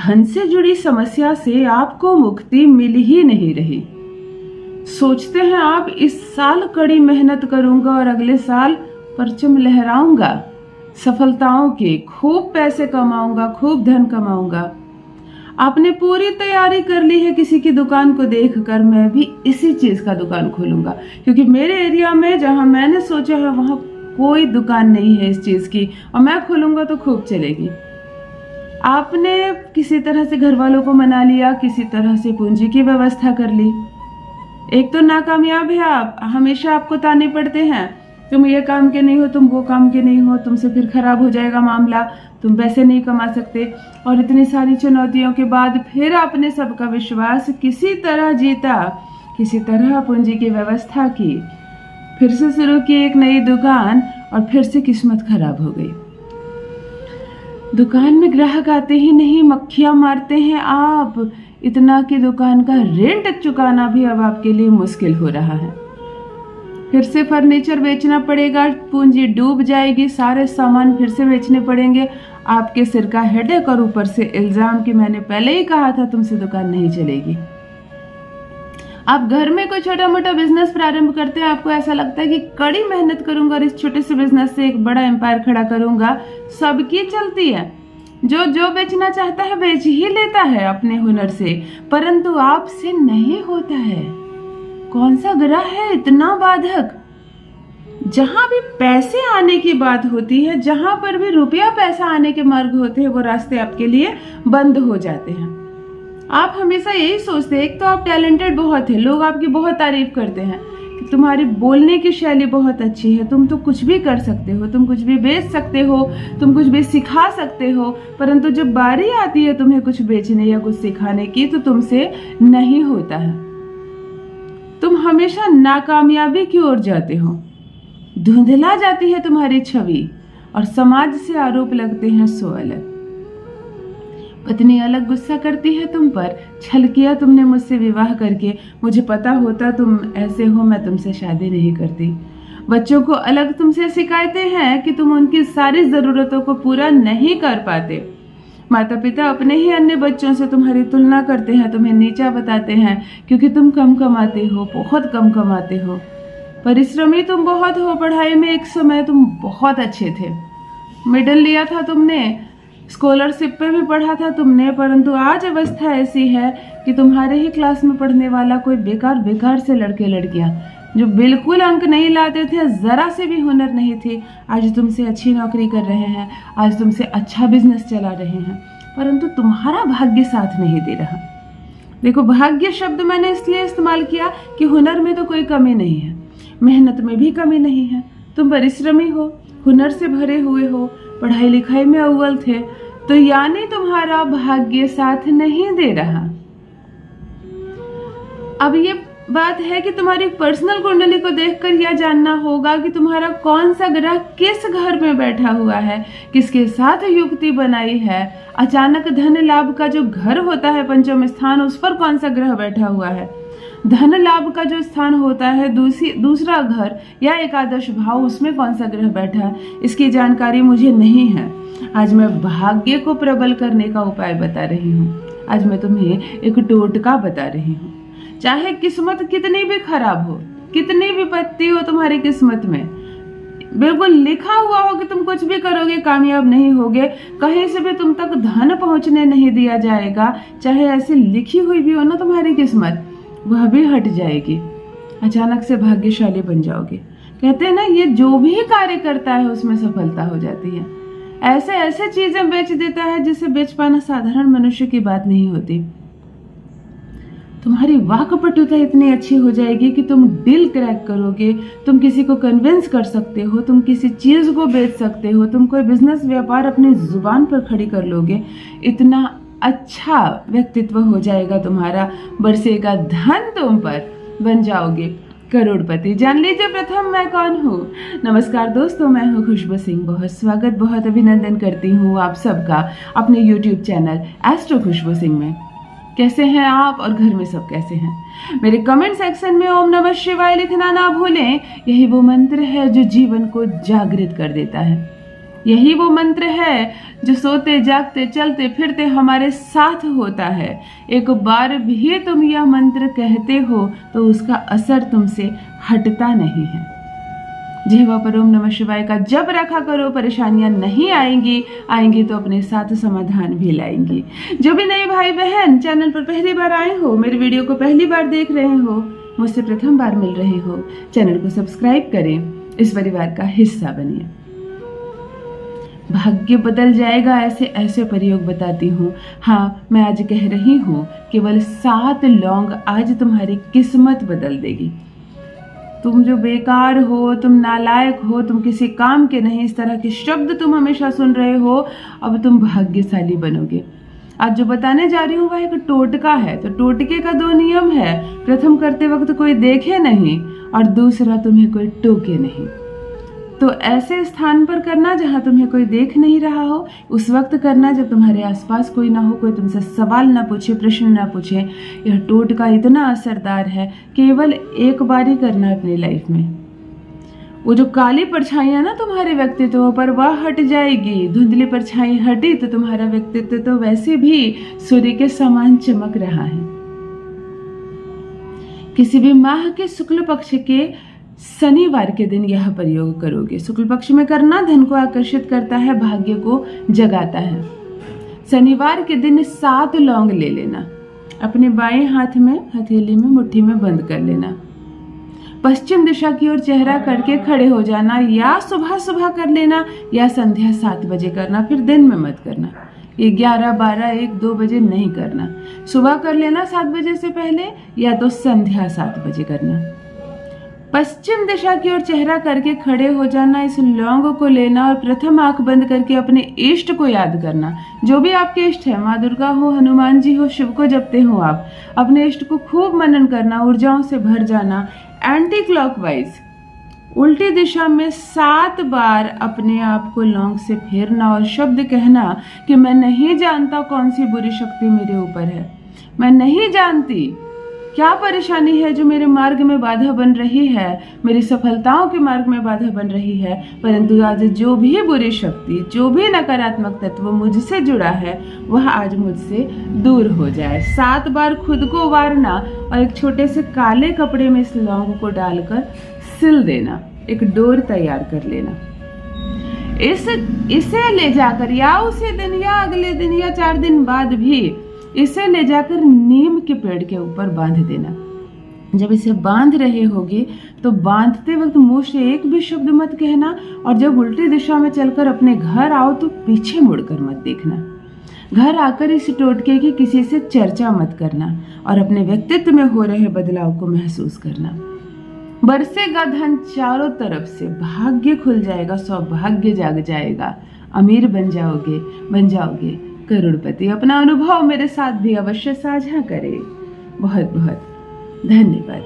धन से जुड़ी समस्या से आपको मुक्ति मिल ही नहीं रही। सोचते हैं आप इस साल कड़ी मेहनत करूंगा और अगले साल परचम लहराऊंगा, सफलताओं के खूब पैसे कमाऊंगा, खूब धन कमाऊंगा। आपने पूरी तैयारी कर ली है किसी की दुकान को देखकर, मैं भी इसी चीज का दुकान खोलूंगा, क्योंकि मेरे एरिया में जहां मैंने सोचा है वहां कोई दुकान नहीं है इस चीज की, और मैं खोलूंगा तो खूब चलेगी। आपने किसी तरह से घर वालों को मना लिया, किसी तरह से पूंजी की व्यवस्था कर ली। एक तो नाकामयाब है आप, हमेशा आपको ताने पड़ते हैं, तुम ये काम के नहीं हो, तुम वो काम के नहीं हो, तुमसे फिर खराब हो जाएगा मामला, तुम पैसे नहीं कमा सकते। और इतनी सारी चुनौतियों के बाद फिर आपने सबका विश्वास किसी तरह जीता, किसी तरह पूंजी की व्यवस्था की, फिर से शुरू की एक नई दुकान, और फिर से किस्मत खराब हो गई। दुकान में ग्राहक आते ही नहीं, मक्खियां मारते हैं आप, इतना कि दुकान का रेंट चुकाना भी अब आपके लिए मुश्किल हो रहा है। फिर से फर्नीचर बेचना पड़ेगा, पूंजी डूब जाएगी, सारे सामान फिर से बेचने पड़ेंगे, आपके सिर का हेडेक और ऊपर से इल्जाम कि मैंने पहले ही कहा था तुमसे दुकान नहीं चलेगी। आप घर में कोई छोटा मोटा बिजनेस प्रारंभ करते हैं, आपको ऐसा लगता है कि कड़ी मेहनत करूंगा और इस छोटे से बिजनेस से एक बड़ा एम्पायर खड़ा करूंगा, सबकी चलती है, जो बेचना चाहता है बेच ही लेता है अपने हुनर से, परंतु आपसे नहीं होता है। कौन सा ग्रह है इतना बाधक? जहां भी पैसे आने की बात होती है, जहां पर भी रुपया पैसा आने के मार्ग होते हैं, वो रास्ते आपके लिए बंद हो जाते हैं। आप हमेशा यही सोचते हैं, एक तो आप टैलेंटेड बहुत है, लोग आपकी बहुत तारीफ करते हैं कि तुम्हारी बोलने की शैली बहुत अच्छी है, तुम तो कुछ भी कर सकते हो, तुम कुछ भी बेच सकते हो, तुम कुछ भी सिखा सकते हो, परंतु जब बारी आती है तुम्हें कुछ बेचने या कुछ सिखाने की तो तुमसे नहीं होता है। तुम हमेशा नाकामयाबी की ओर जाते हो, धुंधला जाती है तुम्हारी छवि, और समाज से आरोप लगते हैं सो अलग। पत्नी अलग गुस्सा करती है तुम पर, छल किया तुमने मुझसे विवाह करके, मुझे पता होता तुम ऐसे हो मैं तुमसे शादी नहीं करती। बच्चों को अलग तुमसे शिकायतें हैं कि तुम उनकी सारी जरूरतों को पूरा नहीं कर पाते। माता पिता अपने ही अन्य बच्चों से तुम्हारी तुलना करते हैं, तुम्हें नीचा बताते हैं क्योंकि तुम कम कमाते हो, बहुत कम कमाते हो। परिश्रमी तुम बहुत हो, पढ़ाई में एक समय तुम बहुत अच्छे थे, मेडल लिया था तुमने, स्कॉलरशिप पे भी पढ़ा था तुमने, परंतु आज अवस्था ऐसी है कि तुम्हारे ही क्लास में पढ़ने वाला कोई बेकार से लड़के लड़कियां जो बिल्कुल अंक नहीं लाते थे, जरा से भी हुनर नहीं थी, आज तुमसे अच्छी नौकरी कर रहे हैं, आज तुमसे अच्छा बिजनेस चला रहे हैं, परंतु तुम्हारा भाग्य साथ नहीं दे रहा। देखो, भाग्य शब्द मैंने इसलिए इस्तेमाल किया कि हुनर में तो कोई कमी नहीं है, मेहनत में भी कमी नहीं है, तुम परिश्रमी हो, हुनर से भरे हुए हो, पढ़ाई लिखाई में अव्वल थे, तो यानी तुम्हारा भाग्य साथ नहीं दे रहा। अब ये बात है कि तुम्हारी पर्सनल कुंडली को देखकर यह जानना होगा कि तुम्हारा कौन सा ग्रह किस घर में बैठा हुआ है, किसके साथ युक्ति बनाई है। अचानक धन लाभ का जो घर होता है पंचम स्थान, उस पर कौन सा ग्रह बैठा हुआ है। धन लाभ का जो स्थान होता है दूसरा घर या एकादश भाव, उसमें कौन सा ग्रह बैठा है, इसकी जानकारी मुझे नहीं है। आज मैं भाग्य को प्रबल करने का उपाय बता रही हूँ, आज मैं तुम्हें एक टोटका बता रही हूँ। चाहे किस्मत कितनी भी खराब हो, कितनी विपत्ति हो तुम्हारी किस्मत में, बिल्कुल लिखा हुआ हो कि तुम कुछ भी करोगे कामयाब नहीं होगे, कहीं से भी तुम तक धन पहुंचने नहीं दिया जाएगा, चाहे ऐसी लिखी हुई भी हो ना तुम्हारी किस्मत, वह भी हट जाएगी, अचानक से भाग्यशाली बन जाओगे। कहते हैं ना, ये जो भी कार्य करता है उसमें सफलता हो जाती है। ऐसे ऐसे चीजें बेच देता है जिसे बेच पाना साधारण मनुष्य की बात नहीं होती। तुम्हारी वाकपटुता इतनी अच्छी हो जाएगी कि तुम डील क्रैक करोगे, तुम किसी को कन्विंस कर सकते हो, तुम किसी चीज को बेच सकते हो, तुम कोई बिजनेस व्यापार अपनी जुबान पर खड़ी कर लोगे। इतना अच्छा व्यक्तित्व हो जाएगा तुम्हारा, बरसेगा धन तुम पर, बन जाओगे करोड़पति। जान लीजिए प्रथम मैं कौन हूँ। नमस्कार दोस्तों, मैं हूँ खुशबू सिंह। बहुत स्वागत, बहुत अभिनंदन करती हूँ आप सबका अपने YouTube चैनल एस्ट्रो खुशबू सिंह में। कैसे हैं आप और घर में सब कैसे हैं? मेरे कमेंट सेक्शन में ओम नमः शिवाय लिखना ना भूलें। यही वो मंत्र है जो जीवन को जागृत कर देता है। यही वो मंत्र है जो सोते जागते चलते फिरते हमारे साथ होता है। एक बार भी तुम यह मंत्र कहते हो तो उसका असर तुमसे हटता नहीं है। जिह्वा पर ओम नमः शिवाय का जप रखा करो, परेशानियां नहीं आएंगी तो अपने साथ समाधान भी लाएंगी। जो भी नए भाई बहन चैनल पर पहली बार आए हो, मेरे वीडियो को पहली बार देख रहे हो, मुझसे प्रथम बार मिल रहे हो, चैनल को सब्सक्राइब करें, इस परिवार का हिस्सा बनिए। भाग्य बदल जाएगा, ऐसे ऐसे प्रयोग बताती हूँ। हाँ, मैं आज कह रही हूँ केवल 7 लौंग आज तुम्हारी किस्मत बदल देगी। तुम जो बेकार हो, तुम नालायक हो, तुम किसी काम के नहीं, इस तरह के शब्द तुम हमेशा सुन रहे हो, अब तुम भाग्यशाली बनोगे। आज जो बताने जा रही हूँ वह एक टोटका है। तो टोटके का 2 नियम है। प्रथम करते वक्त कोई देखे नहीं और दूसरा तुम्हें कोई टोके नहीं। तो ऐसे स्थान पर करना जहां तुम्हें कोई देख नहीं रहा हो, उस वक्त करना जब तुम्हारे आसपास कोई ना हो, कोई तुमसे सवाल ना पूछे, प्रश्न ना पूछे। यह टोटका इतना असरदार है, केवल एक बार ही करना अपनी लाइफ में। वो जो काली परछाइयां ना तुम्हारे व्यक्तित्व पर, वह हट जाएगी। धुंधली परछाई हटी तो तुम्हारा व्यक्तित्व तो वैसे भी सूर्य के समान चमक रहा है। किसी भी माह के शुक्ल पक्ष के शनिवार के दिन यह प्रयोग करोगे। शुक्ल पक्ष में करना धन को आकर्षित करता है, भाग्य को जगाता है। शनिवार के दिन 7 लौंग ले लेना, अपने बाएं हाथ में हथेली में मुट्ठी में बंद कर लेना। पश्चिम दिशा की ओर चेहरा करके खड़े हो जाना, या सुबह सुबह कर लेना या संध्या 7 बजे करना, फिर दिन में मत करना। 11, 12, 1, 2 बजे नहीं करना। सुबह कर लेना 7 बजे से पहले, या तो संध्या 7 बजे करना। पश्चिम दिशा की ओर चेहरा करके खड़े हो जाना, इस लौंग को लेना और प्रथम आंख बंद करके अपने इष्ट को याद करना। जो भी आपके इष्ट है, माँ दुर्गा हो, हनुमान जी हो, शिव को जपते हो आप, अपने इष्ट को खूब मनन करना, ऊर्जाओं से भर जाना। एंटी क्लॉकवाइज उल्टी दिशा में 7 बार अपने आप को लौंग से फेरना और शब्द कहना कि मैं नहीं जानता कौन सी बुरी शक्ति मेरे ऊपर है, मैं नहीं जानती क्या परेशानी है जो मेरे मार्ग में बाधा बन रही है, मेरी सफलताओं के मार्ग में बाधा बन रही है, परंतु आज जो भी बुरी शक्ति, जो भी नकारात्मक तत्व मुझसे जुड़ा है, वह आज मुझसे दूर हो जाए। 7 बार खुद को वारना और एक छोटे से काले कपड़े में इस लौंग को डालकर सिल देना, एक डोर तैयार कर लेना। इसे ले जाकर या उसी दिन या अगले दिन या 4 दिन बाद भी इसे ले जाकर नीम के पेड़ के ऊपर बांध देना। जब इसे बांध रहे होगे तो बांधते वक्त मुंह से एक भी शब्द मत कहना, और जब उल्टी दिशा में चलकर अपने घर आओ तो पीछे मुड़कर मत देखना। घर आकर इस टोटके की किसी से चर्चा मत करना और अपने व्यक्तित्व में हो रहे बदलाव को महसूस करना। बरसेगा धन चारों तरफ से, भाग्य खुल जाएगा, सौभाग्य जाग जाएगा, अमीर बन जाओगे करोड़पति। अपना अनुभव मेरे साथ भी अवश्य साझा करें। बहुत बहुत धन्यवाद।